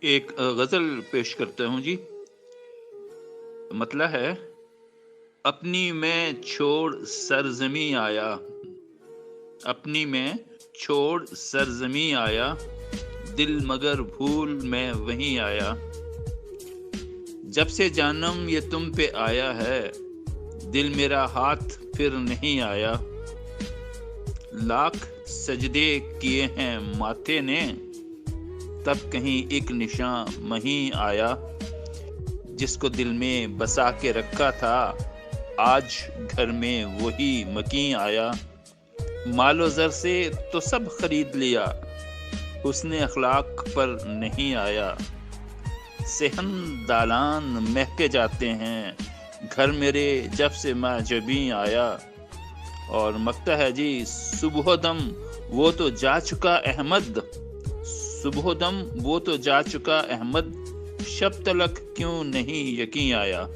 ایک غزل پیش کرتا ہوں جی۔ مطلب ہے، اپنی میں چھوڑ سرزمی آیا، اپنی میں چھوڑ سرزمی آیا، دل مگر بھول میں وہیں آیا۔ جب سے جانم یہ تم پہ آیا ہے، دل میرا ہاتھ پھر نہیں آیا۔ لاکھ سجدے کیے ہیں ماتھے نے، تب کہیں ایک نشاں مہیں آیا۔ جس کو دل میں بسا کے رکھا تھا، آج گھر میں وہی مکیں آیا۔ مال و زر سے تو سب خرید لیا، حسن اخلاق پر نہیں آیا۔ صحن دالان مہکے جاتے ہیں، گھر میرے جب سے میں جبیں آیا۔ اور مکتا ہے جی، صبح دم وہ تو جا چکا احمد، صبح دم وہ تو جا چکا احمد، شب تلک کیوں نہیں یقین آیا۔